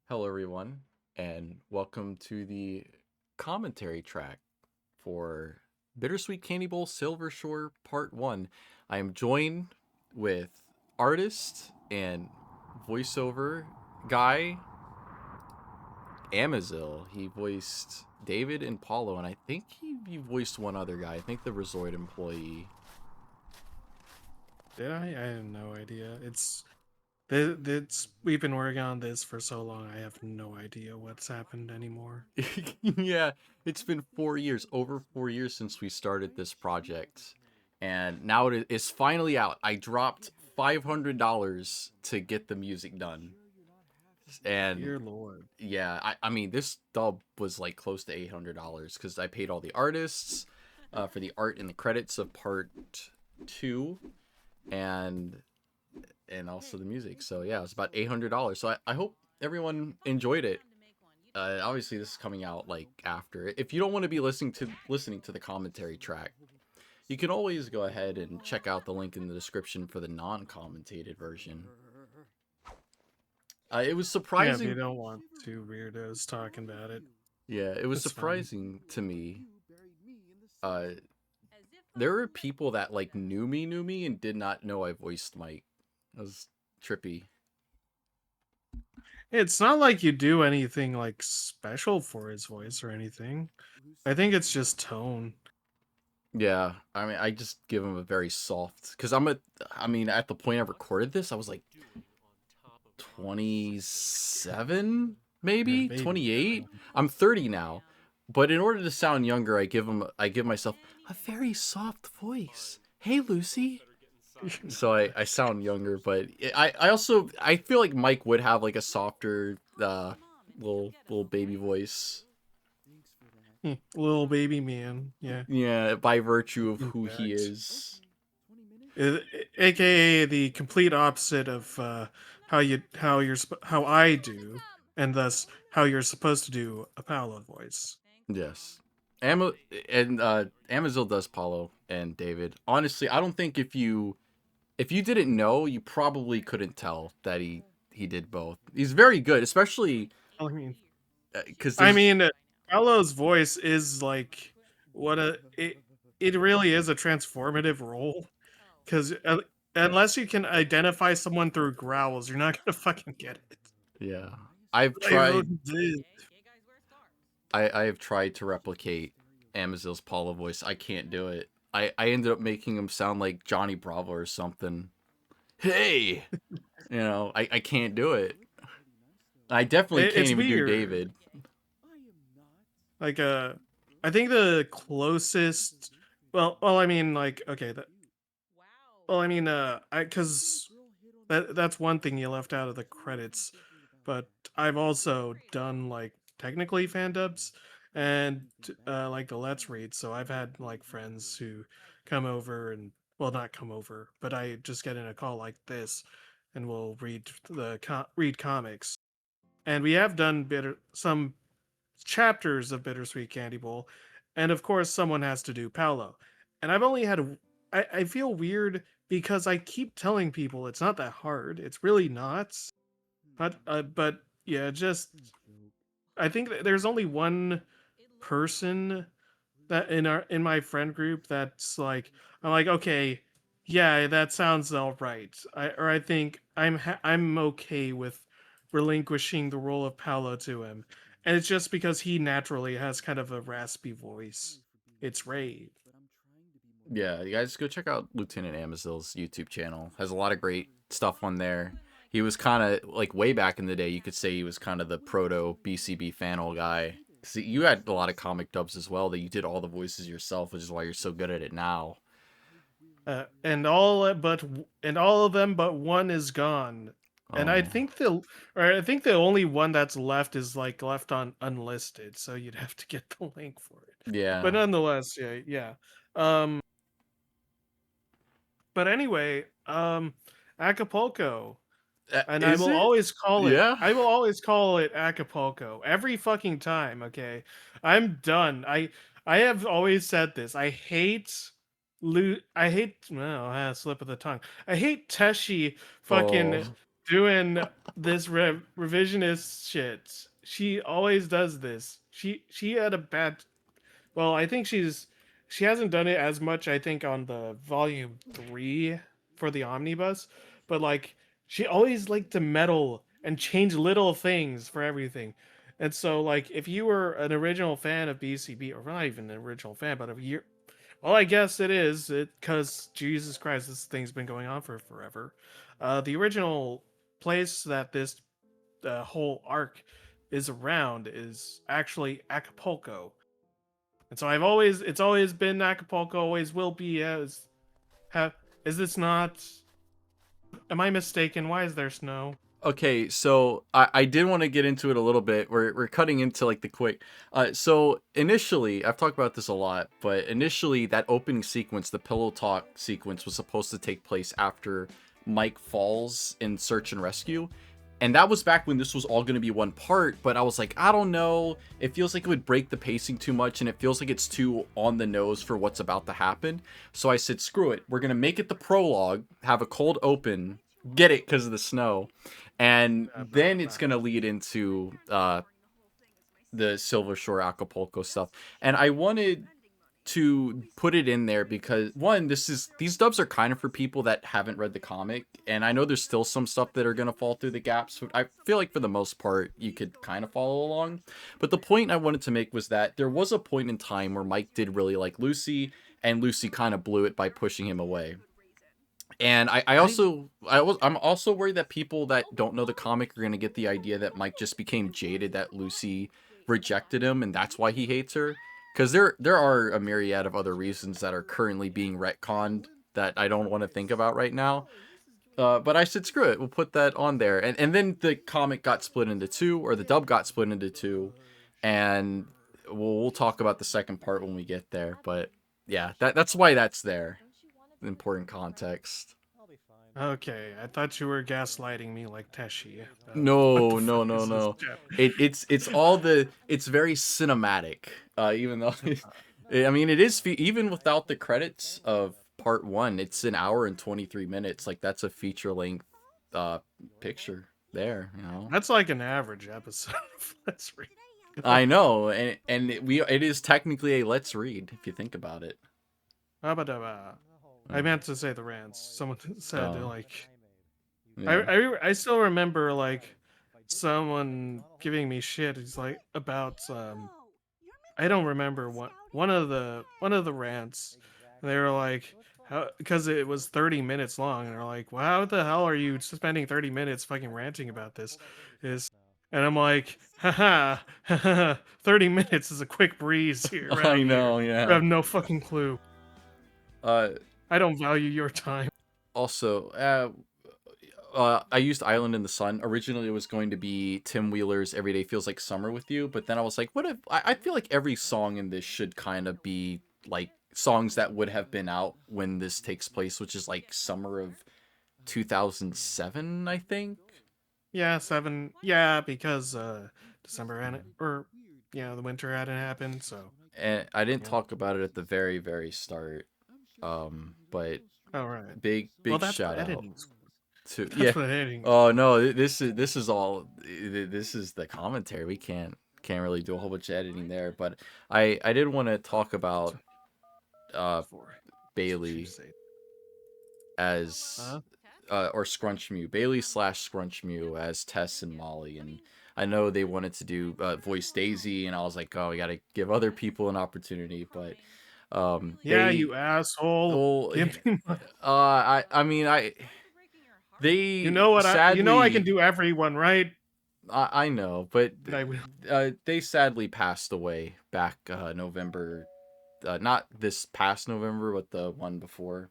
Hello, everyone, and welcome to the commentary track for Bittersweet Candy Bowl Silvershore Part 1. I am joined with artist and voiceover guy Amazil. He voiced David and Paulo, and I think he voiced one other guy. I think the Resorт employee. Did I? I have no idea. It's we've been working on this for so long. I have no idea what's happened anymore. Yeah, it's been 4 years, over 4 years since we started this project. And now it is finally out. I dropped $500 to get the music done. And Dear Lord. yeah, I mean, this dub was like close to $800 because I paid all the artists for the art and the credits of part two and also the music. So yeah, it was about $800. So I hope everyone enjoyed it. Obviously this is coming out like after. If you don't want to be listening to the commentary track, you can always go ahead and check out the link in the description for the non-commentated version. It was Yeah, if you surprising. don't want two weirdos talking about it, Yeah, it was it's fine. surprising to me. Uh, there were people that like knew me, and did not know I voiced Mike. That was trippy. It's not like you do anything like special for his voice or anything. I think it's just tone. Yeah, I mean, I just give him a very soft because I mean, at the point I recorded this, I was like 27, Yeah, maybe baby. 28. I'm 30 now, but in order to sound younger, I give myself a very soft voice. Hey, Lucy. So I sound younger, but I also I feel like Mike would have like a softer little baby voice. Little baby man. Yeah. Yeah, by virtue of In who he fact. is. Uh, AKA the complete opposite of how I do, and thus how you're supposed to do a Paolo voice. Yes. Ama and Amazil does Paulo and David. Honestly, I don't think if you didn't know, you probably couldn't tell that he did both. He's very good, especially I mean, because I there's mean, Paolo's voice is like what a it. It really is a transformative role because unless you can identify someone through growls, you're not gonna fucking get it. yeah. I've I wrote tried this. I have tried to replicate Amazil's Paulo voice. I can't do it. I ended up making him sound like Johnny Bravo or something. Hey, I can't do it. I definitely can't It's even do weird. David. Like I think the closest. Well, I mean, like okay, well, I mean, I because that's one thing you left out of the credits, but I've also done like technically fan dubs and like the Let's Read. So I've had like friends who come over and well, not come over, but I just get in a call like this, and we'll read comics. And we have done some chapters of Bittersweet Candy Bowl, and of course, someone has to do Paolo. And I've only had I feel weird because I keep telling people it's not that hard. It's really not. But yeah, just I think that there's only one person that in my friend group that's like I'm like okay, yeah, that sounds all right. I think I'm okay with relinquishing the role of Paolo to him, and it's just because he naturally has kind of a raspy voice. It's Ray. Yeah, you guys go check out Lieutenant Amazil's YouTube channel. Has a lot of great stuff on there. He was kind of like way back in the day. You could say he was kind of the proto BCB Fanel guy. See, you had a lot of comic dubs as well that you did all the voices yourself, which is why you're so good at it now. And all of them but one is gone. And Oh, I think the only one that's left is like left on unlisted, so you'd have to get the link for it. But yeah. nonetheless, yeah, yeah. Um, but anyway, Acapulco, and Is it? Yeah. I will always call it Acapulco every fucking time. Okay, I'm done. I have always said this. I hate no slip of the tongue. I hate Teshi fucking Oh. doing this revisionist shit. She always does this. She had a bad. Well, I think she hasn't done it as much. I think on the volume 3 for the omnibus, but like she always liked to meddle and change little things for everything. And so, like, if you were an original fan of BCB, or not even an original fan, but if you're, well, I guess it is, because Jesus Christ, this thing's been going on for forever. The original place that this whole arc is around is actually Acapulco, and so it's always been Acapulco, always will be. As have is this not? Am I mistaken? Why is there snow? Okay, so I did want to get into it a little bit. We're cutting into like the quick. So initially, I've talked about this a lot, but initially that opening sequence, the pillow talk sequence, was supposed to take place after Mike falls in search and rescue. And that was back when this was all going to be one part, but I was like, I don't know. It feels like it would break the pacing too much, and it feels like it's too on the nose for what's about to happen. So I said, screw it. We're going to make it the prologue, have a cold open, get it because of the snow, and then it's going to lead into the Silvershore Acapulco stuff. And I wanted to put it in there because one, these dubs are kind of for people that haven't read the comic, and I know there's still some stuff that are going to fall through the gaps, but I feel like for the most part you could kind of follow along. But the point I wanted to make was that there was a point in time where Mike did really like Lucy, and Lucy kind of blew it by pushing him away. And I'm also worried that people that don't know the comic are gonna get the idea that Mike just became jaded, that Lucy rejected him and that's why he hates her. Because there are a myriad of other reasons that are currently being retconned that I don't want to think about right now. But I said screw it, we'll put that on there. And then the comic got split into two, or the dub got split into two, and we'll talk about the second part when we get there. But yeah, that's why that's there. Important context. Okay, I thought you were gaslighting me like Teshi. What the No, no, fuck no, is this no. chap? It's very cinematic. Even though I mean it is even without the credits of part 1, it's an hour and 23 minutes. Like that's a feature length uh picture there, you know. That's like an average episode of Let's Read. I know, and it is technically a let's read if you think about it. I meant to say the rants. Someone said Oh, like yeah. I still remember like someone giving me shit. He's like about I don't remember one of the rants. They were like, how, because it was 30 minutes long, and they're like, well, how the hell are you spending 30 minutes fucking ranting about this? Is And I'm like, haha, haha, 30 minutes is a quick breeze here I around here. know, You yeah. have no fucking clue. Uh I don't value your time. Also, I used Island in the Sun. Originally, it was going to be Tim Wheeler's Every Day Feels Like Summer with You, but then I was like, what if I feel like every song in this should kind of be like songs that would have been out when this takes place, which is like summer of 2007, I think. Yeah, 7. Yeah, because December hadn't, or the winter hadn't happened. So And I didn't yeah. talk about it at the very, very start. But All right. Well, big that's what shout out editing's for. to yeah. That's what editing. Oh no, this is all this is the commentary. We can't really do a whole bunch of editing there, but I did want to talk about uh For. That's what you Bailey say. as Huh? or Scrunchmew, Bailey slash Scrunchmew as Tess and Molly. And I know they wanted to do voice Daisy, and I was like, oh, we got to give other people an opportunity, but Yeah, they you asshole. well Give me my. I mean I You they know what I can sadly do everyone, right? I know, but And I will. they sadly passed away back November, not this past November, but the one before.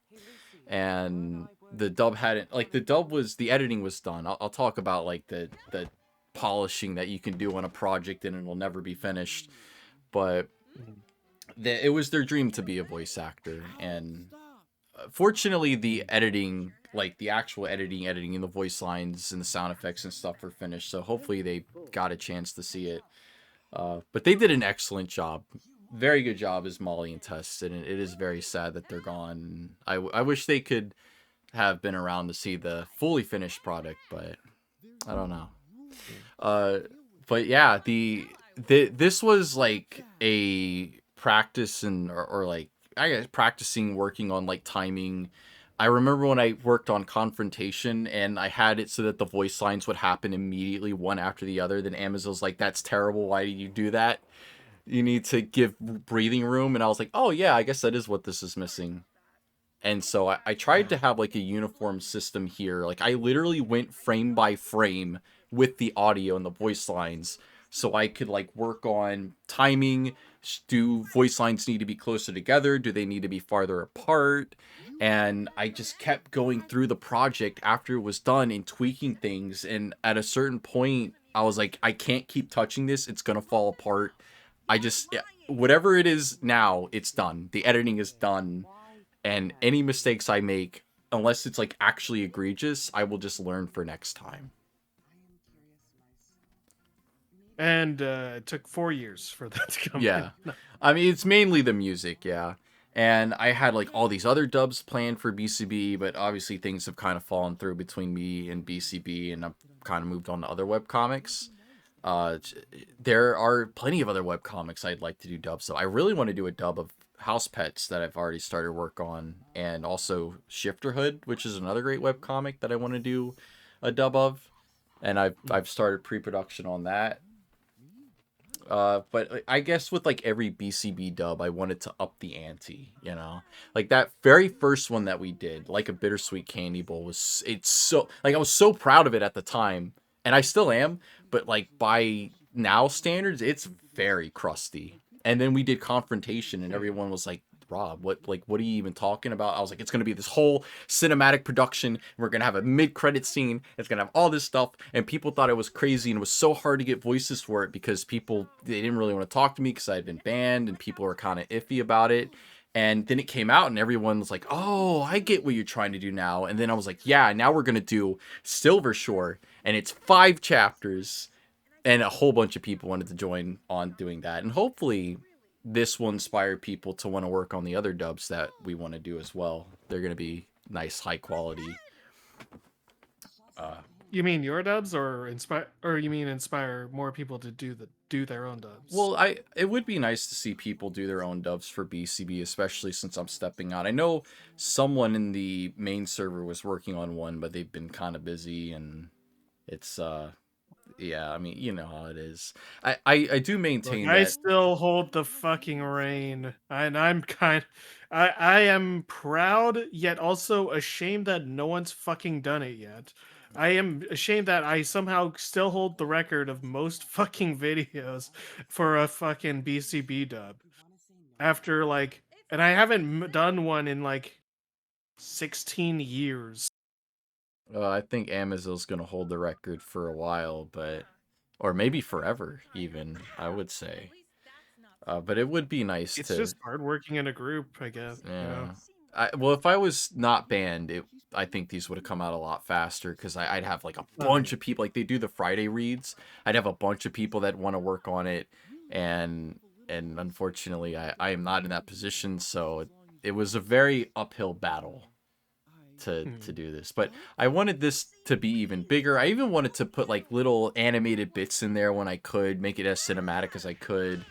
And the dub hadn't like the editing was done. I'll talk about like the polishing that you can do on a project and it'll never be finished. But it was their dream to be a voice actor, and fortunately the editing, like the actual editing and the voice lines and the sound effects and stuff were finished, so hopefully they got a chance to see it. But they did an excellent job, very good job as Molly and Tess, and it is very sad that they're gone. I wish they could have been around to see the fully finished product, but I don't know. But yeah, this was like a practice and or like I guess practicing working on like timing. I remember when I worked on Confrontation and I had it so that the voice lines would happen immediately one after the other. Then Amazon's like, "That's terrible. Why do you do that? You need to give breathing room." And I was like, "Oh yeah, I guess that is what this is missing." And so I tried to have like a uniform system here. Like I literally went frame by frame with the audio and the voice lines so I could like work on timing. Do voice lines need to be closer together? Do they need to be farther apart? And I just kept going through the project after it was done and tweaking things. And at a certain point, I was like, I can't keep touching this. It's going to fall apart. Whatever it is now, it's done. The editing is done, and any mistakes I make, unless it's like actually egregious, I will just learn for next time. And it took 4 years for that to come Yeah. in. No. I mean, it's mainly the music, yeah. And I had like all these other dubs planned for BCB, but obviously things have kind of fallen through between me and BCB, and I've kind of moved on to other webcomics. Uh, there are plenty of other webcomics I'd like to do dubs, so I really want to do a dub of House Pets that I've already started work on, and also Shifterhood, which is another great webcomic that I want to do a dub of, and I've started pre-production on that. But I guess with like every BCB dub, I wanted to up the ante, you know? Like that very first one that we did, like a Bittersweet Candy Bowl, it's so, like, I was so proud of it at the time, and I still am, but like by now standards, it's very crusty. And then we did Confrontation, and everyone was like, "Rob, what are you even talking about?" I was like, "It's gonna be this whole cinematic production. We're gonna have a mid-credit scene. It's gonna have all this stuff." And people thought it was crazy, and it was so hard to get voices for it because they didn't really want to talk to me because I had been banned, and people were kind of iffy about it. And then it came out, and everyone was like, "Oh, I get what you're trying to do now." And then I was like, "Yeah, now we're gonna do Silvershore, and it's 5 chapters." And a whole bunch of people wanted to join on doing that, and hopefully this will inspire people to want to work on the other dubs that we want to do as well. They're going to be nice, high quality. You mean your dubs, or inspire, or you mean inspire more people to do their own dubs? Well, it would be nice to see people do their own dubs for BCB, especially since I'm stepping out. I know someone in the main server was working on one, but they've been kind of busy, and it's yeah, I mean, you know how it is. I do Look, maintain I that. still hold the fucking reign, and I am proud yet also ashamed that no one's fucking done it yet. I am ashamed that I somehow still hold the record of most fucking videos for a fucking BCB dub. After like, and I haven't done one in like 16 years. I think Amazon's gonna hold the record for a while, but or maybe forever, even I would say. But it would be nice It's to, just hard working in a group, I guess. You know. yeah. Well, if I was not banned, I think these would have come out a lot faster because I'd have like a Oh bunch yeah. of people, like they do the Friday reads. I'd have a bunch of people that want to work on it, and unfortunately, I am not in that position, so it was a very uphill battle to Hmm. do this. But I wanted this to be even bigger. I even wanted to put like little animated bits in there when I could, make it as cinematic as I could.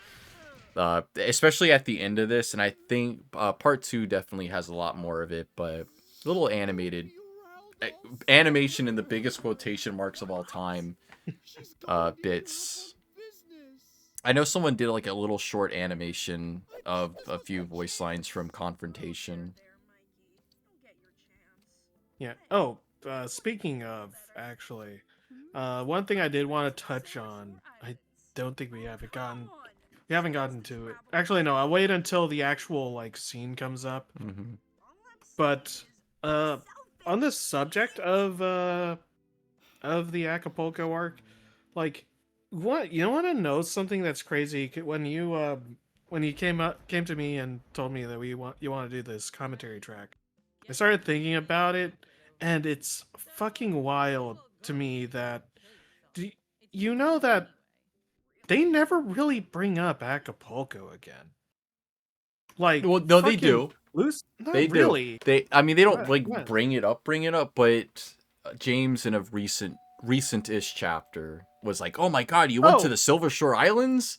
Especially at the end of this, and I think part 2 definitely has a lot more of it, but little animated animation in the biggest quotation marks of all time bits. I know someone did like a little short animation of a few voice lines from Confrontation. Yeah. Oh, speaking of, actually, one thing I did want to touch on. I don't think we haven't gotten to it. Actually, no. I'll wait until the actual like scene comes up. Mm-hmm. But uh, on this subject of the Acapulco arc, like, what you want to know something that's crazy? When you came to me and told me that you want to do this commentary track, I started thinking about it, and it's fucking wild to me that do you know that they never really bring up Acapulco again. Like Well, no, they fucking do. Loose? They Not do. really. I mean, they don't like What? bring it up, but James in a recent-ish chapter was like, "Oh my god, you went to Oh, the Silvershore Islands?"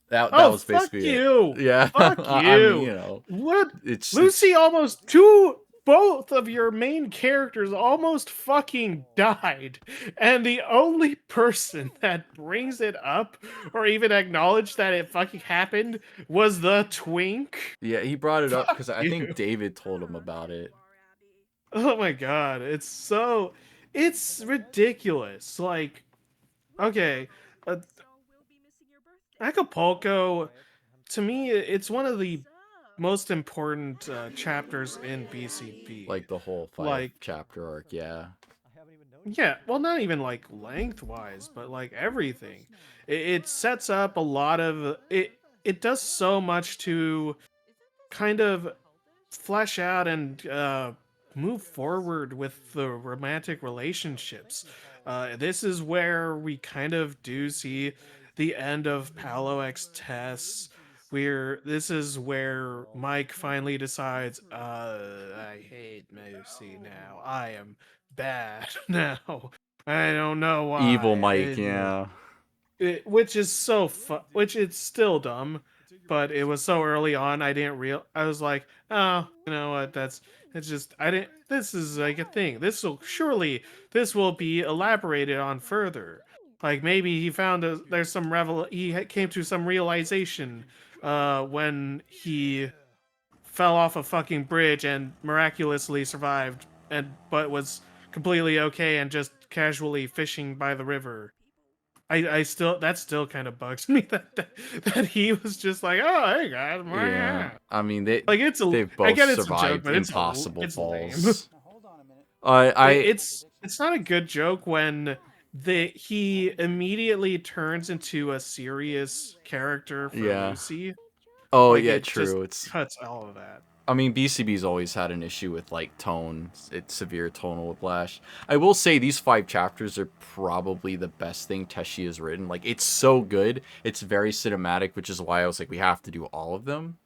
That oh, was fuck basically it. you. Yeah, Fuck I mean, you. you know, What? it's Lucy almost two, both of your main characters almost fucking died. And the only person that brings it up or even acknowledged that it fucking happened was the twink. yeah, he brought it up Fuck because I you. think David told him about it. Oh my god. It's ridiculous. Like, okay. Uh, Acapulco, to me, it's one of the most important chapters in BCB. Like the whole five Like, chapter arc, yeah. yeah, well, not even like lengthwise, but like everything. It sets up a lot of it. It does so much to kind of flesh out and move forward with the romantic relationships. This is where we kind of do see the end of Paolo X Tess. Where this is where Mike finally decides, I hate Lucy now. I am bad now. I don't know Evil why. Mike, yeah. Which is so which it's still dumb, but it was so early on. I didn't real. I was like, oh, you know what? It's just I didn't. This is like a thing. This will be elaborated on further. Like maybe he found there's some came to some realization when he fell off a fucking bridge and miraculously survived and but was completely okay and just casually fishing by the river. I still that still kind of bugs me that he was just like, oh hey guys, Yeah. I mean, like they've I both get it's a joke, survived but impossible it's lame. falls. I It's not a good joke when he immediately turns into a serious character for yeah. Lucy. Oh, Like yeah, it just true. It's cuts all of that. I mean, BCB's always had an issue with like tone. It's severe tonal whiplash. I will say these five chapters are probably the best thing Teshi has written. Like it's so good. It's very cinematic, which is why I was like, we have to do all of them.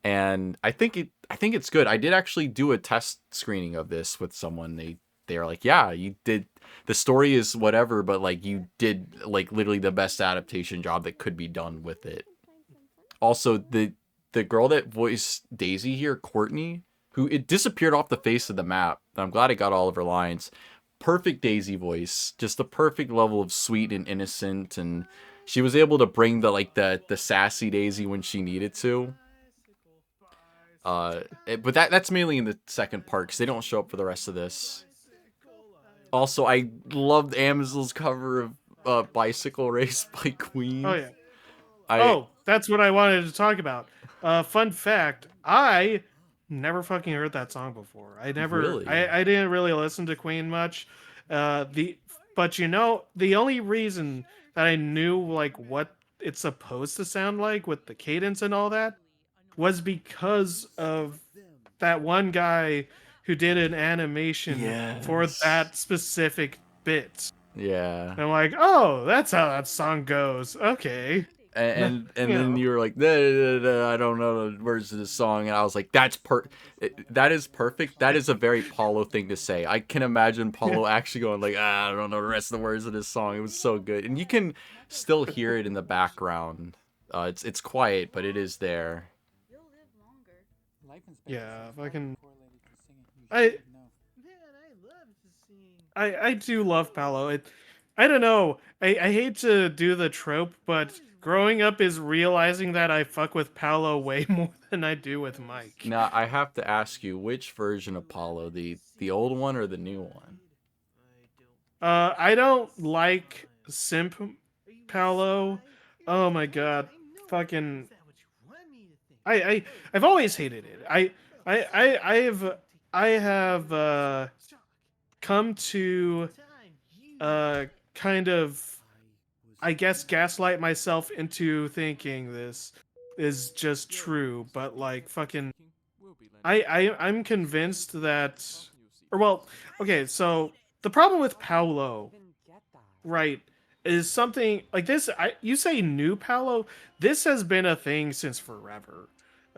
And I think it's good. I did actually do a test screening of this with someone. They are like, yeah, you did. The story is whatever, but like you did like literally the best adaptation job that could be done with it. Also, the girl that voiced Daisy here, Courtney, who it disappeared off the face of the map. I'm glad I got all of her lines. Perfect Daisy voice, just the perfect level of sweet and innocent, and she was able to bring the sassy Daisy when she needed to. But that's mainly in the second part because they don't show up for the rest of this. Also, I loved Amazon's cover of "Bicycle Race" by Oh Queen. yeah. I Oh, that's what I wanted to talk about. Fun fact: I never fucking heard that song before. really, I didn't really listen to Queen much. The but you know, the only reason that I knew like what it's supposed to sound like with the cadence and all that was because of that one guy who did an animation for yes, that specific bit. yeah. And I'm like, oh, that's how that song goes. Okay. And You then know. you were like, "Nah, nah, nah, nah, I don't know the words of the song," and I was like, that is perfect. That is a very Paulo thing to say. I can imagine Paulo actually going like, I don't know the rest of the words of this song. It was so good, and you can still hear it in the background. It's quiet, but it is there. Yeah, fucking I I do love Paolo. I don't know. I hate to do the trope, but growing up is realizing that I fuck with Paolo way more than I do with Mike. Now I have to ask you, which version of Paulo, the old one or the new one? I don't like Simp Paolo. Oh my god. Fucking I've always hated it. I have come to kind of I guess gaslight myself into thinking this is just true, but like fucking I'm convinced that or well, okay, so the problem with Paolo, right, is something like this you say new Paolo, this has been a thing since forever.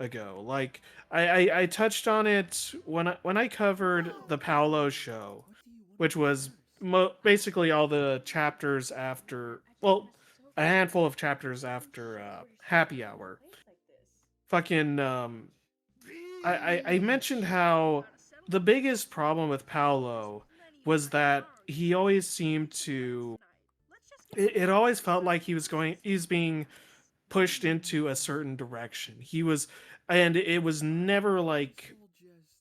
ago. Like I touched on it when I covered the Paolo show, which was basically all the chapters after, well, a handful of chapters after Happy Hour. Fucking I mentioned how the biggest problem with Paolo was that he always seemed to it always felt like he's being pushed into a certain direction. He was, and it was never like,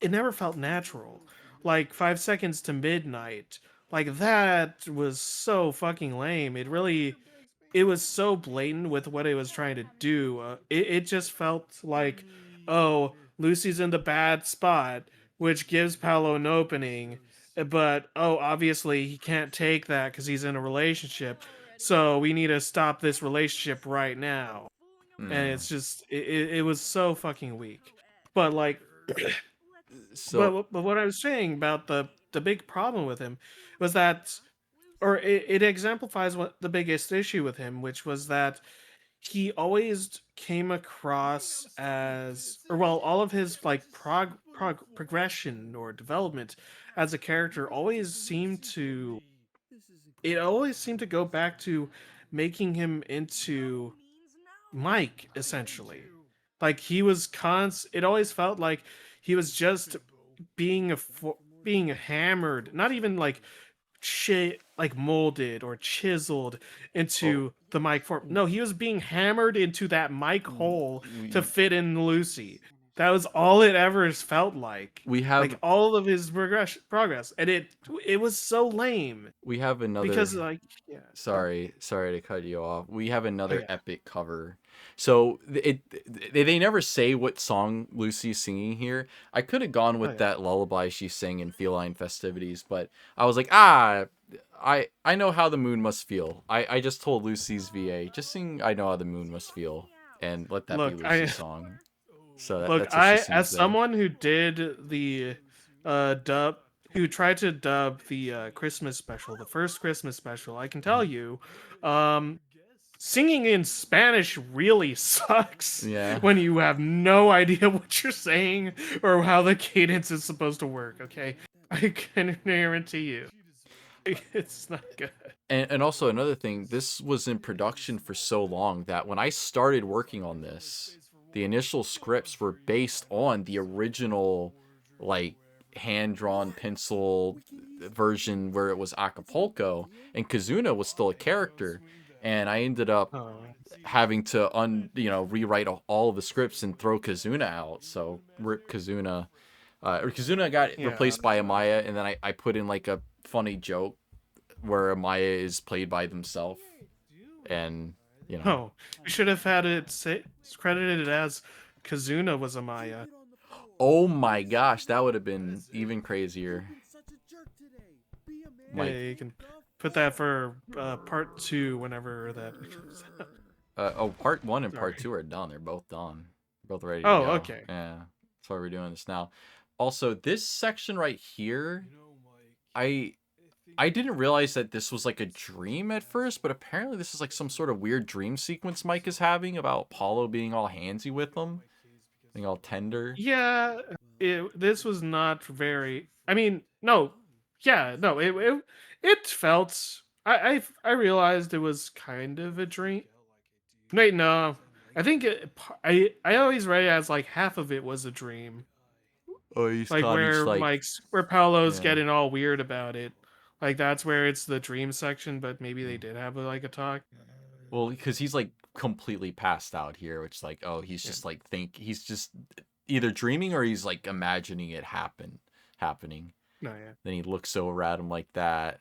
it never felt natural. Like 5 seconds to midnight, like that was so fucking lame. It was so blatant with what it was trying to do. It just felt like, oh, Lucy's in the bad spot, which gives Paolo an opening. But oh, obviously he can't take that because he's in a relationship. So we need to stop this relationship right now. And Mm. it's just it was so fucking weak. But like, So but what I was saying about the big problem with him was that, or it exemplifies what the biggest issue with him, which was that he always came across as, or well, all of his like progression or development as a character always seemed to go back to making him into Mike, essentially. Like he was it always felt like he was just being being hammered, not even like like molded or chiseled oh, into the Mike form. No, he was being hammered into that Mike hole to we fit in Lucy. That was all it ever felt like. we Like have all of his progress, and it was so lame we have another. because like yeah, Sorry to cut you off. We have oh another yeah, epic cover. So they never say what song Lucy's singing here. I could have gone oh with yeah. that lullaby she sang in Feline Festivities, but I was like, I know how the moon must feel. I just told Lucy's VA, just sing I know how the moon must feel, and let that be Look, Lucy's song. So look, that's what she I as sings there. someone who did the dub who tried to dub the Christmas special, the first Christmas special, I can tell you, um singing in Spanish really sucks Yeah. when you have no idea what you're saying or how the cadence is supposed to work, okay? I can guarantee you. It's not good. And also another thing, this was in production for so long that when I started working on this, the initial scripts were based on the original, like, hand drawn pencil version where it was Acapulco, and Kazuna was still a character. And I ended up Oh, having to rewrite all of the scripts and throw Kazuna out. So rip Kazuna. Kazuna got yeah. replaced by Amaya, and then I put in like a funny joke where Amaya is played by themselves, and you know, Oh, you should have had it credited as Kazuna was a Maya. oh my gosh, that would have been even crazier. Yeah, Like, you can put that for part two whenever that comes out. part one and part Sorry. two are done. They're both done, both ready to Oh, go. okay. Yeah, that's why we're doing this now. Also, this section right here, I I didn't realize that this was like a dream at first, but apparently this is like some sort of weird dream sequence Mike is having about Paulo being all handsy with him, being all tender. Yeah, this was not very. I mean, no, yeah, no. It felt. I realized it was kind of a dream. Wait, no. I think I always read it as like half of it was a dream, Oh, he's like telling me just like, where Paolo's yeah. getting all weird about it. Like that's where it's the dream section, but maybe they did have like a talk. Well, because he's like completely passed out here, which like, oh, he's Yeah. just like he's just either dreaming or he's like imagining it happening. No, yeah. Then he looks over at him like that.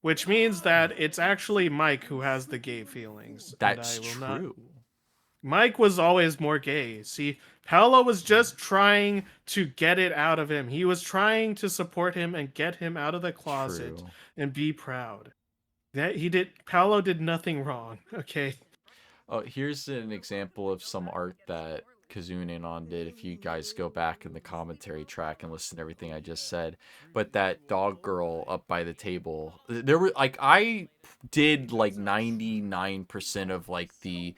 Which means that it's actually Mike who has the gay feelings, and That's I will not. true. Mike was always more gay. See, Paolo was just trying to get it out of him. He was trying to support him and get him out of the closet True. and be proud. That he did. Paolo did nothing wrong. Okay. Oh, here's an example of some art that Kazunin did. If you guys go back in the commentary track and listen to everything I just said, but that dog girl up by the table, there were like I did like 99% of like the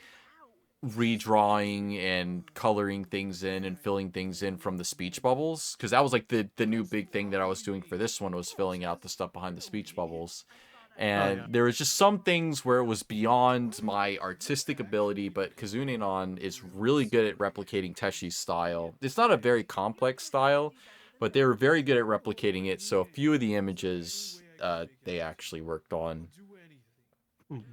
redrawing and coloring things in and filling things in from the speech bubbles, because that was like the new big thing that I was doing for this one, was filling out the stuff behind the speech bubbles. Oh And yeah. there was just some things where it was beyond my artistic ability, but Kazunenon is really good at replicating Teshi's style. It's not a very complex style, but they were very good at replicating it. So a few of the images they actually worked on. Mhm.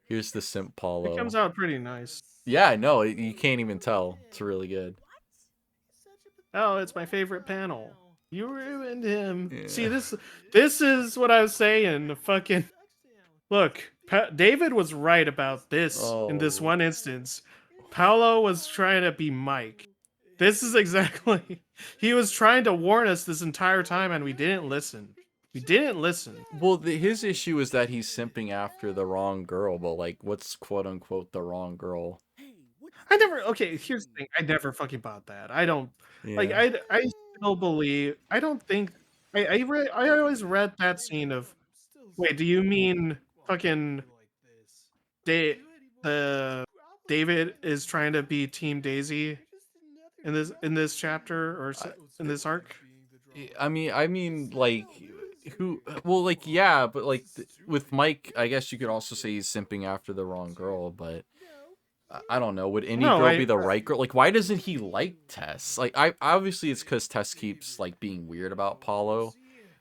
Here's the Simp It Paulo. comes out pretty nice. Yeah, no, you can't even tell. It's really good. Oh, it's my favorite panel. You ruined him. See, Yeah. this is what I was saying. The fucking look. David was right about this in this Oh. one instance. Paolo was trying to be Mike. This is exactly. He was trying to warn us this entire time, and we didn't listen. We didn't listen. Well, his issue is that he's simping after the wrong girl, but like, what's quote unquote the wrong girl? I never. Okay, here's the thing. I never fucking bought that. I don't like. Yeah. I still believe. I don't think. I always read that scene of. Wait, do you mean fucking Da- the David is trying to be Team Daisy in this chapter or I, in this arc? I mean, like, who? Well, like, yeah, but like with Mike, I guess you could also say he's simping after the wrong girl, but I don't know. Would any No, girl be the right girl? Like, why doesn't he like Tess? Like, I obviously it's because Tess keeps like being weird about Paulo,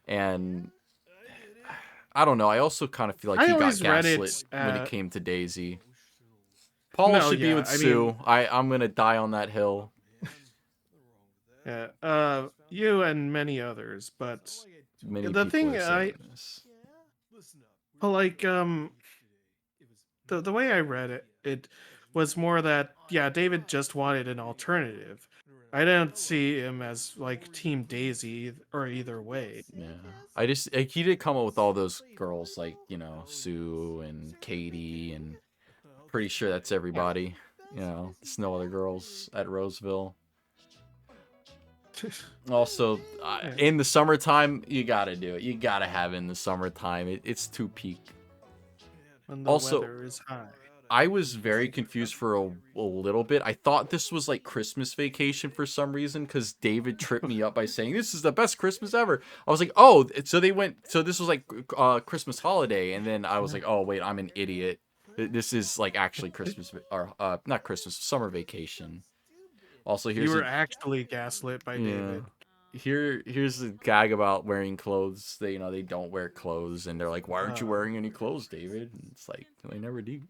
and I don't know. I also kind of feel like I he got always read it. gaslit when it came to Daisy. Paulo No, should be yeah. with I mean, Sue. I'm gonna die on that hill. yeah. You and many others, but Many the people thing are I saying this. like the way I read it, it was more that yeah, David just wanted an alternative. I didn't see him as like Team Daisy or either way. Yeah, I just like, he did come up with all those girls, like, Sue and Katie, and pretty sure that's Yeah. everybody. There's no other girls at Roseville. Also, Yeah. in the summertime, you gotta do it. You gotta have it in the summertime. It's too peak. When the Also, weather is high. I was very confused for a little bit. I thought this was like Christmas Vacation for some reason, because David tripped me up by saying this is the best Christmas ever. I was like, oh, so they went. So this was like Christmas holiday, and then I was like, oh wait, I'm an idiot. This is like actually Christmas or not Christmas, summer vacation. Also, You here's were a actually gaslit by yeah. David. Here's a gag about wearing clothes. They don't wear clothes, and they're like, why aren't you Uh, wearing any clothes, David? And it's like they never do.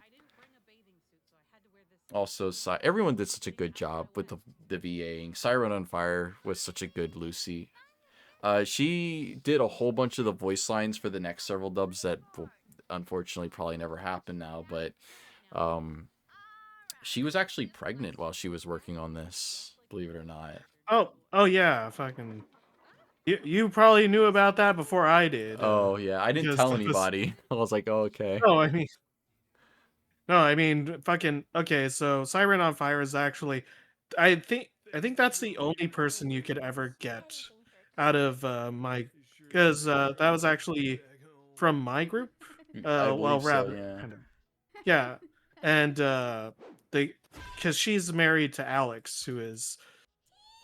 Also, everyone did such a good job with the VAing. Siren on Fire was such a good Lucy. She did a whole bunch of the voice lines for the next several dubs that will unfortunately probably never happen now. But um, she was actually pregnant while she was working on this. Believe it or not. oh yeah, fucking. You probably knew about that before I did, Oh yeah, I didn't because tell that was anybody. I was like, oh, okay. no, I mean no, I mean fucking okay. So Siren on Fire is actually, I think that's the only person you could ever get out of my, because that was actually from my group. I Well, believe so. rather Yeah. kind of yeah, and they because she's married to Alex, who is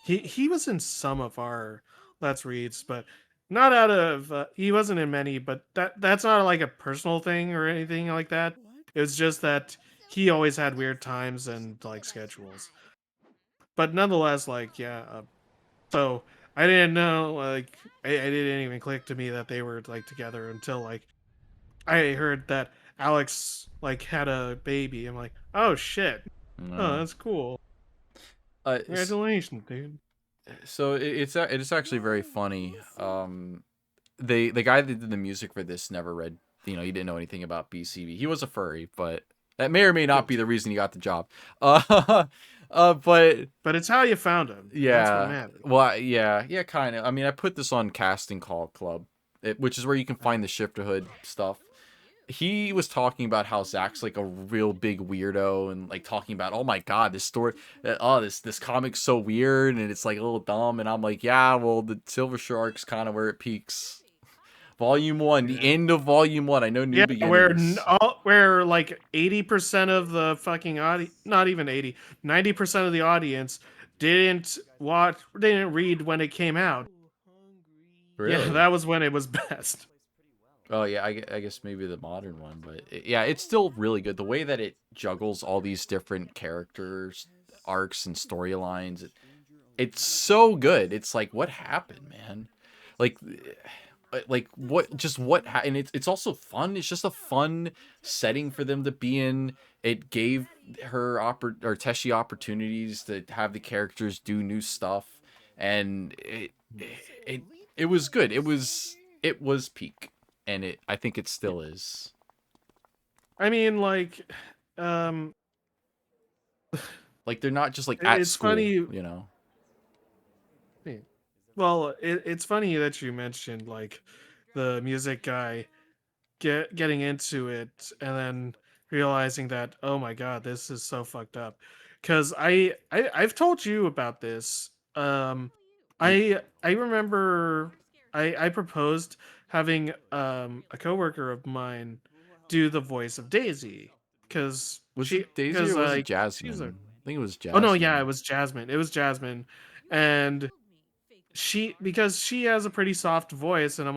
he was in some of our Let's Reads, but not out of he wasn't in many, but that's not like a personal thing or anything like that. It was just that he always had weird times and like schedules. But nonetheless, like yeah, so I didn't know like I didn't even click to me that they were like together until like I heard that Alex like had a baby. I'm like, oh shit. Oh, No. that's cool. Uh, Congratulations, dude. so it's actually very funny. The guy that did the music for this never read. He didn't know anything about BCB. He was a furry, but that may or may not be the reason he got the job. But But it's how you found him. That's what yeah, matters. well, yeah, kind of. I mean, I put this on Casting Call Club, which is where you can find the Shifterhood stuff. He was talking about how Zach's like a real big weirdo, and like talking about, oh my god, this story, this comic's so weird, and it's like a little dumb. And I'm like, yeah, well, the Silvershore Arc's kind of where it peaks. Volume 1, the Yeah. end of Volume 1. I know New Yeah, Beginnings. where like 80% of the fucking audience, not even 80, 90% of the audience didn't read when it came out. Yeah, Really? that was when it was best. Oh yeah, I guess maybe the modern one, but yeah, it's still really good. The way that it juggles all these different characters, arcs, and storylines, it's so good. It's like, what happened, man? Like, like what? Just what? And it's also fun. It's just a fun setting for them to be in. It gave her or Teshi opportunities to have the characters do new stuff, and it it was good. It was peak, and I think it still is. I mean, like, um, Like they're not just like at it's school, funny. you know. Well, it's funny that you mentioned like the music guy getting into it and then realizing that, oh my god, this is so fucked up. Because I've told you about this. I remember I proposed having a coworker of mine do the voice of Daisy because Was it Daisy or was it she's a Jasmine? I think it was oh no, yeah, Jasmine. it was Jasmine. It was Jasmine, and because she has a pretty soft voice, and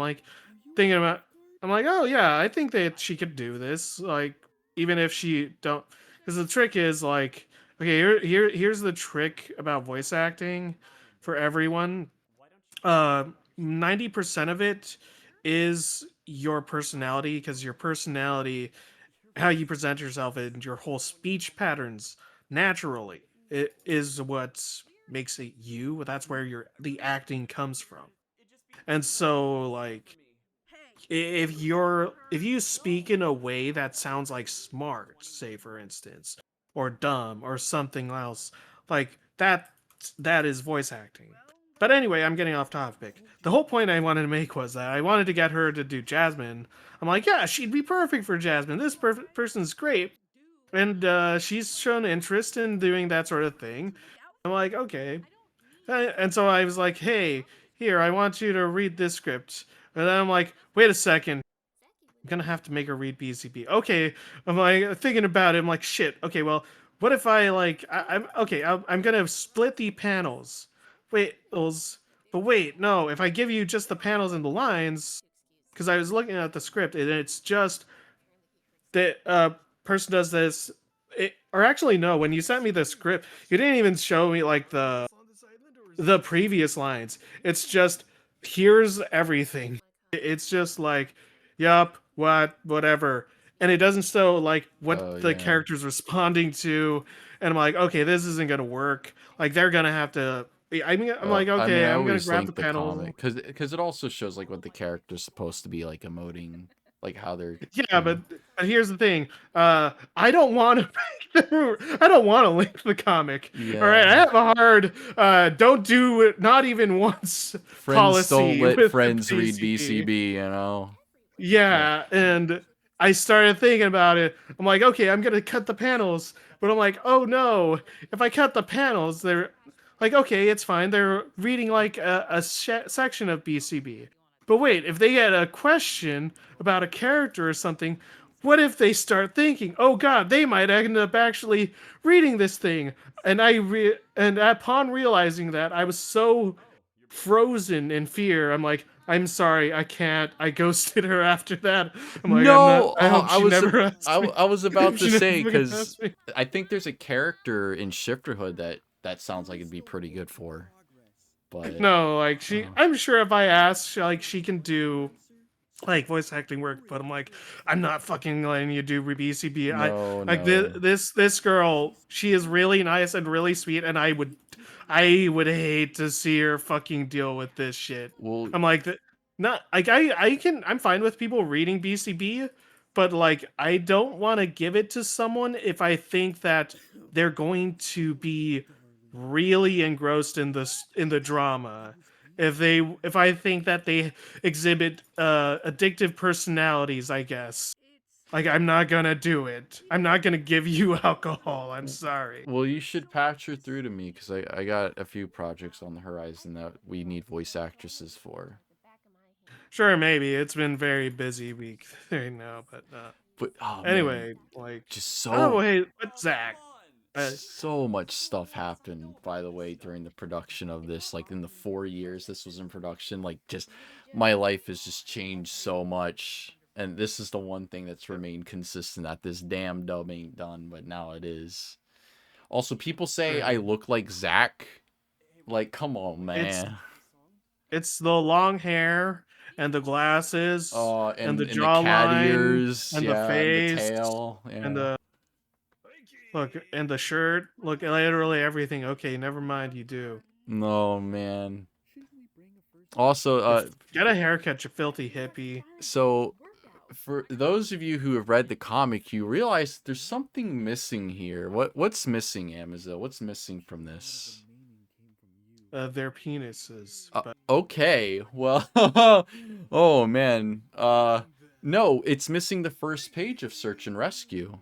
thinking about I'm like, oh yeah, I think that she could do this. Like, even if she don't, because the trick is like, okay, here's the trick about voice acting for everyone. 90% of it is your personality, because your personality, how you present yourself, and your whole speech patterns naturally, it is what makes it you. That's where the acting comes from. And so like if you speak in a way that sounds like smart, say for instance, or dumb or something else, like that is voice acting. But anyway, I'm getting off topic. The whole point I wanted to make was that I wanted to get her to do Jasmine. I'm like, yeah, she'd be perfect for Jasmine. This person's great, and she's shown interest in doing that sort of thing. I'm like, okay. And so I was like, hey, here, I want you to read this script. And then I'm like, wait a second. I'm gonna have to make her read BCB. Okay, I'm like thinking about it. I'm like, shit. Okay, well, what if I like? I'm okay. I'm gonna split the panels. Wait, but wait, no. If I give you just the panels and the lines, because I was looking at the script and it's just that person does this. Or actually, no. When you sent me the script, you didn't even show me like the previous lines. It's just here's everything. It's just like, yup, whatever. And it doesn't show like what Oh the yeah. character's responding to. And I'm like, okay, this isn't gonna work. Like they're gonna have to. I mean, I'm like, I mean, okay, I I'm gonna always grab the link the panel. comic because it also shows like what the character's supposed to be like emoting, like how they're, Yeah, you know. but here's the thing. I don't want to I don't want to link the comic. All right, Yeah. I have a hard don't do it not even once Friends don't policy let with the friends read PCB. BCB, you know. But Yeah, and I started thinking about it. I'm like, okay, I'm gonna cut the panels, but I'm like, oh no, if I cut the panels, they're like, okay, it's fine. They're reading like a section of BCB. But wait, if they get a question about a character or something, what if they start thinking, oh god, they might end up actually reading this thing? And upon realizing that, I was so frozen in fear. I'm like, I'm sorry, I can't. I ghosted her after that. I'm like, I'm not. no, I hope I she was never asks me. I was about to She never say fucking because asks me. I think there's a character in Shifterhood that sounds like it'd be pretty good for, but No, like she. uh, I'm sure if I ask, like she can do like voice acting work, but I'm like, I'm not fucking letting you do BCB. I no, like no. this girl. She is really nice and really sweet, and I would hate to see her fucking deal with this shit. Well, I'm like, not like I'm fine with people reading BCB, but like I don't want to give it to someone if I think that they're going to be really engrossed in the drama. If I think that they exhibit addictive personalities, I guess. Like I'm not gonna do it. I'm not gonna give you alcohol. I'm sorry. well, you should patch her through to me because I got a few projects on the horizon that we need voice actresses for. Sure, maybe it's been very busy week right now, but But oh man, anyway, like, just oh so hey, but Zach, so much stuff happened, by the way, during the production of this. Like in the 4 years this was in production, like just my life has just changed so much. And this is the one thing that's remained consistent, that this damn dub ain't done, but now it is. Also, people say I true. look like Zach. Like, come on, It's man. it's the long hair and the glasses Oh, and the and the cat jawline ears, and the yeah, and the face tail, and yeah. the look and the shirt. Look, literally everything. Okay, never mind. You do. No, man. Also, Get a haircut, you filthy hippie. so for those of you who have read the comic, you realize there's something missing here. What's missing, Amazo? What's missing from this? Their penises. But Okay, well, oh man, no, it's missing the first page of Search and Rescue.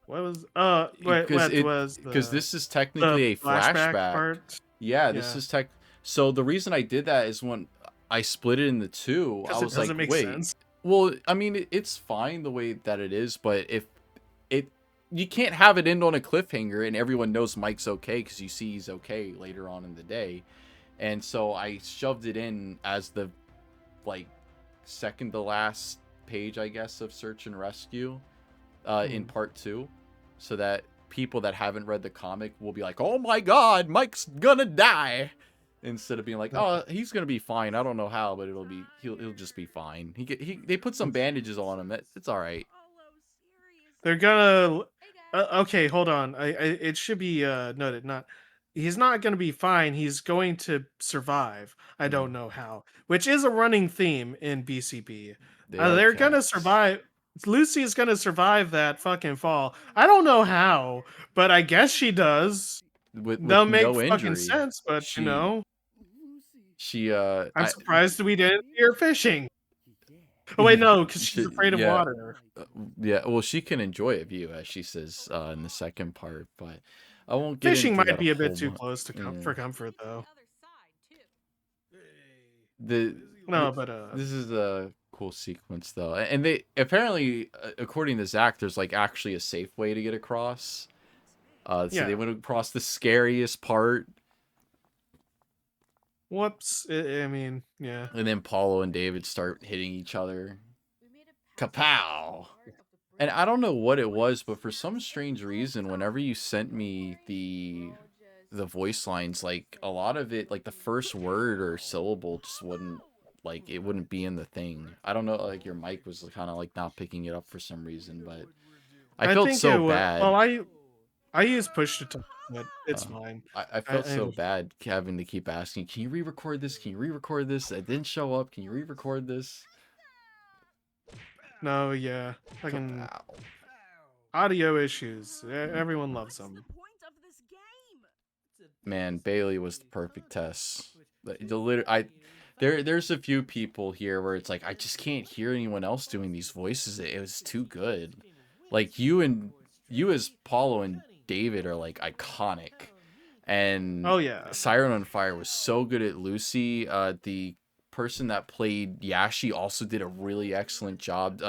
what was wait, because what it was because this is the technically a flashback flashback. part? Yeah, this Yeah, is tech. So the reason I did that is when I split it into two, I because it was like, doesn't make wait. sense. Well, I mean, it's fine the way that it is, but if it, you can't have it end on a cliffhanger and everyone knows Mike's okay because you see he's okay later on in the day, and so I shoved it in as the like second to last page, I guess, of Search and Rescue, in part two, so that people that haven't read the comic will be like, "Oh my God, Mike's gonna die," instead of being like, "Oh, he's gonna be fine. I don't know how, but he'll just be fine." They put some bandages on him. It's all right. They're gonna. Okay, hold on. It should be noted. Not. He's not gonna be fine. He's going to survive. I don't know how. Which is a running theme in BCB. They are They're gonna cats survive. Lucy is gonna survive that fucking fall. I don't know how, but I guess she does. with Don't make no fucking injury. sense, but She she I'm surprised we didn't see her fishing. Oh wait, no, because she's afraid of yeah. water. Yeah, well, she can enjoy a view, as she says in the second part, but I won't get Fishing into might that a be a bit whole too bunch. close to Yeah. for comfort, though. the, No, the but this is a cool sequence though, and they apparently, according to Zach, there's like actually a safe way to get across. So they yeah. went across the scariest part, Whoops. I mean, yeah. and then Paulo and David start hitting each other. Kapow! And I don't know what it was, but for some strange reason, whenever you sent me the voice lines, like a lot of it, like the first word or syllable just wouldn't, like it wouldn't be in the thing. I don't know, like your mic was kind of like not picking it up for some reason, but I I felt think it so was. bad. Well, I use push to talk, but it's Uh, fine. I felt I so bad having to keep asking, can you re-record this? Can you re-record this? It didn't show up. Can you re-record this? no, yeah. Fucking Kapow. audio issues. Everyone loves them. Man, Bailey was the perfect test. There's a few people here where it's like I just can't hear anyone else doing these voices. It was too good. Like you as Paulo and David are like iconic, and Oh yeah. Siren on Fire was so good at Lucy. The person that played Yashi also did a really excellent job.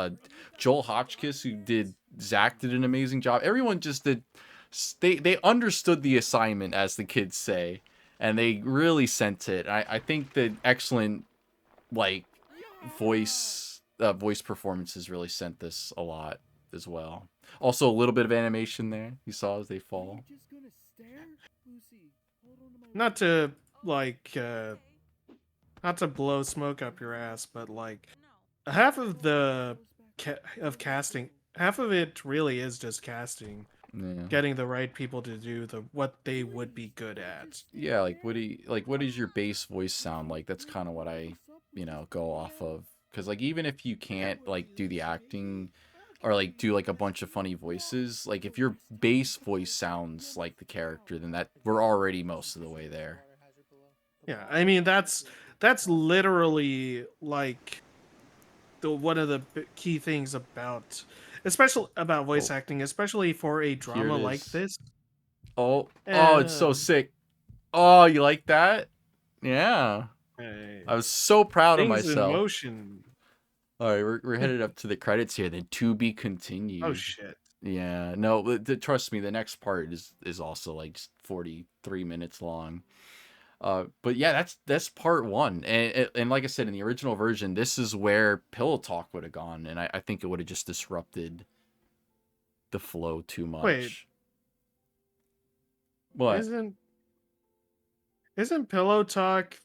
Joel Hotchkiss, who did Zach, did an amazing job. Everyone just did. They understood the assignment, as the kids say, and they really sent it. I think the excellent like voice performances really sent this a lot as well. Also, a little bit of animation there you saw as they fall. Not to like not to blow smoke up your ass, but like half of the of casting, half of it really is just casting, Yeah. getting the right people to do what they would be good at. Yeah, what does your bass voice sound like? That's kind of what I, go off of. Cuz like even if you Yeah. can't like do the acting or like do like a bunch of funny voices, like if your bass voice sounds like the character, then that we're already most of the way there. Yeah, I mean that's literally like the one of the key things about, especially about voice Oh, acting, especially for a here it drama like is. this. Oh, it's so Um, sick. Oh, you like that? Yeah. I Hey, was so proud of things in myself. motion. All right, we're headed up to the credits here. Then to be Oh continued. shit. Yeah, no, trust me, the next part is also like just 43 minutes long. But yeah, that's part one, and like I said, in the original version, this is where Pillow Talk would have gone, and I think it would have just disrupted the flow too Wait, much. What? isn't isn't Pillow Talk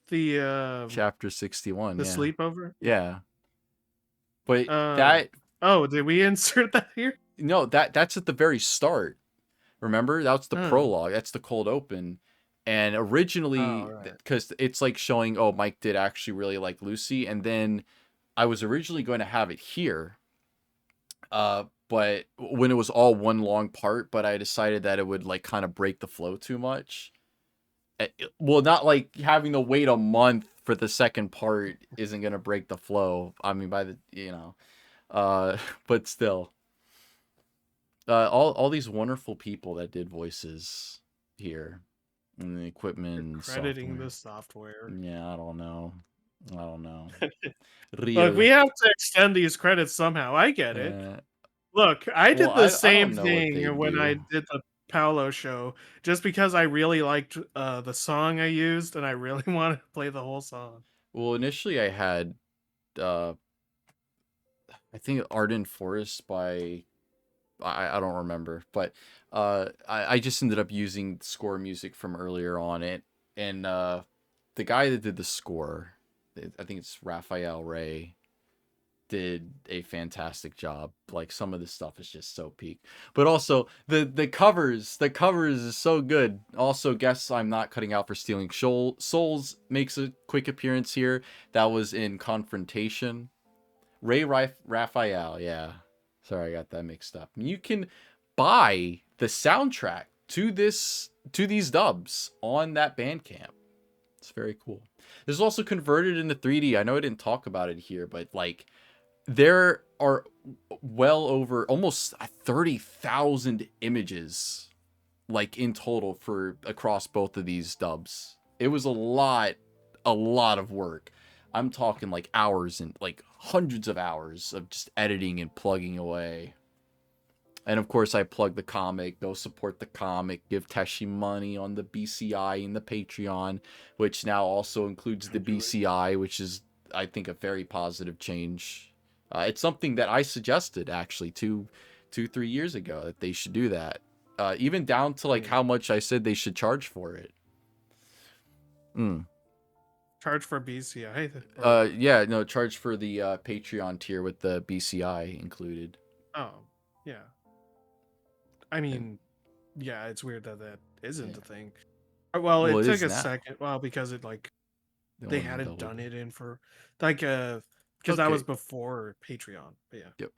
Chapter 61, the yeah. sleepover? Yeah. Yeah. But Uh that oh, did we insert that here? no, that's at the very start. Remember? That's the Oh, prologue. That's the cold open. And oh originally, right. because it's like showing, oh, Mike did actually really like Lucy. And then I was originally going to have it here. But when it was all one long part, but I decided that it would like kind of break the flow too much. Well, not like having to wait a month for the second part isn't going to break the flow. I mean, by the, but still. All these wonderful people that did voices here, and the equipment You're and crediting software. the software. Yeah, I don't know. I don't know. Look, Real. we have to extend these credits somehow. I get it. Uh, Look, I well, did the I same don't know what they thing when I do. did the Paolo show, just because I really liked the song I used, and I really wanted to play the whole song. Well, initially I had, uh, I think Arden Forest by I don't remember, but I just ended up using score music from earlier on it, and the guy that did the score, I think it's Raphael Ray, did a fantastic job. Like some of the stuff is just so peak. But also the covers is so good. Also, guess I'm not cutting out for stealing Souls makes a quick appearance here. That was in Confrontation. Raphael, yeah. Sorry, I got that mixed up. You can buy the soundtrack to these dubs on that Bandcamp. It's very cool. This is also converted into 3D. I know I didn't talk about it here, but like there are well over almost 30,000 images like in total for across both of these dubs. It was a lot of work. I'm talking like hours and like hundreds of hours of just editing and plugging away. And of course, I plug the comic, go support the comic, give Teshi money on the BCI and the Patreon, which now also includes the Do it. BCI, which is, I think, a very positive change. It's something that I suggested actually 3 years ago that they should do that. Even down to like Wait, how much I said they should charge for it. Mm. charge for BCI or Yeah, no, charge for the Patreon tier with the BCI included. oh, yeah. I And, mean, yeah, it's weird that that isn't yeah. a thing. Well, Well, it it took is a now. second. Well, because it like They they wanted to hadn't double. done it in for like It's because that was okay. before Patreon. But yeah. Yep.